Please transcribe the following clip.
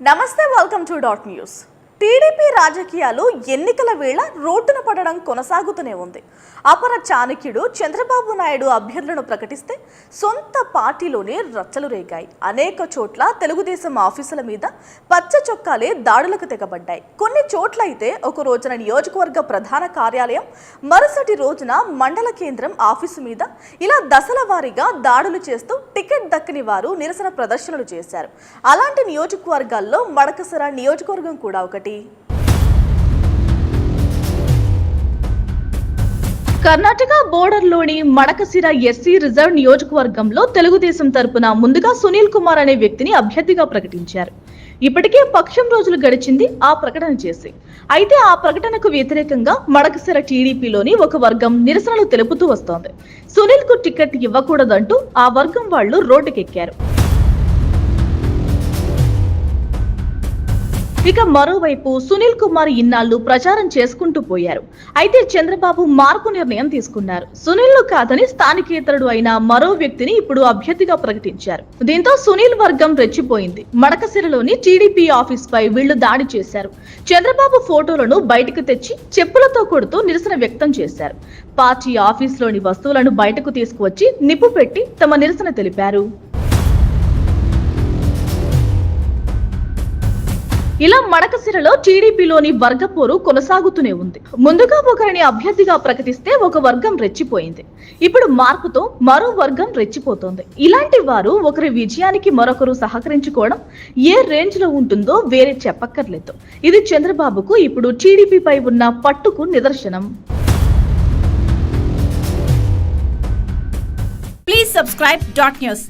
నమస్తే, welcome to dot news. TDP రాజకీయాలు ఎన్నికల వేళ రోడ్డున పడడం కొనసాగుతూనే ఉంది. అపర చాణక్యుడు చంద్రబాబు నాయుడు అభ్యర్థులను ప్రకటిస్తే సొంత పార్టీలోనే రచ్చలు రేగాయి. అనేక చోట్ల తెలుగుదేశం ఆఫీసుల మీద పచ్చ చొక్కాలే దాడులకు తెగబడ్డాయి. కొన్ని చోట్ల అయితే ఒక రోజున నియోజకవర్గ ప్రధాన కార్యాలయం, మరుసటి రోజున మండల కేంద్రం ఆఫీసు మీద ఇలా దశల వారీగా దాడులు చేస్తూ టికెట్ దక్కని వారు నిరసన ప్రదర్శనలు చేశారు. అలాంటి నియోజకవర్గాల్లో మడకసిర నియోజకవర్గం కూడా ఒకటి. కర్ణాటక బోర్డర్లోని మడకసిర ఎస్సీ రిజర్వ్ నియోజకవర్గంలో తెలుగుదేశం తరపున ముందుగా సునీల్ కుమార్ అనే వ్యక్తిని అభ్యర్థిగా ప్రకటించారు. ఇప్పటికే పక్షం రోజులు గడిచింది ఆ ప్రకటన చేసి. అయితే ఆ ప్రకటనకు వ్యతిరేకంగా మడకసిర టీడీపీలోని ఒక వర్గం నిరసనలు తెలుపుతూ వస్తోంది. సునీల్ కు టికెట్ ఇవ్వకూడదంటూ ఆ వర్గం వాళ్లు రోడ్డుకెక్కారు. ఇక మరోవైపు సునీల్ కుమార్ ఇన్నాళ్లు ప్రచారం చేసుకుంటూ పోయారు. అయితే చంద్రబాబు మార్పు నిర్ణయం తీసుకున్నారు. సునీల్ ను కాదని స్థానికేతరుడు అయిన మరో వ్యక్తిని ఇప్పుడు అభ్యర్థిగా ప్రకటించారు. దీంతో సునీల్ వర్గం రెచ్చిపోయింది. మడకసిరలోని టీడీపీ ఆఫీస్ పై వీళ్లు దాడి చేశారు. చంద్రబాబు ఫోటోలను బయటకు తెచ్చి చెప్పులతో కొడుతూ నిరసన వ్యక్తం చేశారు. పార్టీ ఆఫీసులోని వస్తువులను బయటకు తీసుకువచ్చి నిప్పు పెట్టి తమ నిరసన తెలిపారు. ఇలా మడకసిరలో టీడీపీలోని వర్గపోరు కొనసాగుతూనే ఉంది. ముందుగా ఒకరిని అభ్యర్థిగా ప్రకటిస్తే ఒక వర్గం రెచ్చిపోయింది. ఇప్పుడు మార్పుతో మరో వర్గం రెచ్చిపోతోంది. ఇలాంటి వారు ఒకరి విజయానికి మరొకరు సహకరించుకోవడం ఏ రేంజ్ లో ఉంటుందో వేరే చెప్పక్కర్లేదు. ఇది చంద్రబాబుకు ఇప్పుడు టీడీపీపై ఉన్న పట్టుకు నిదర్శనం. Please subscribe .news.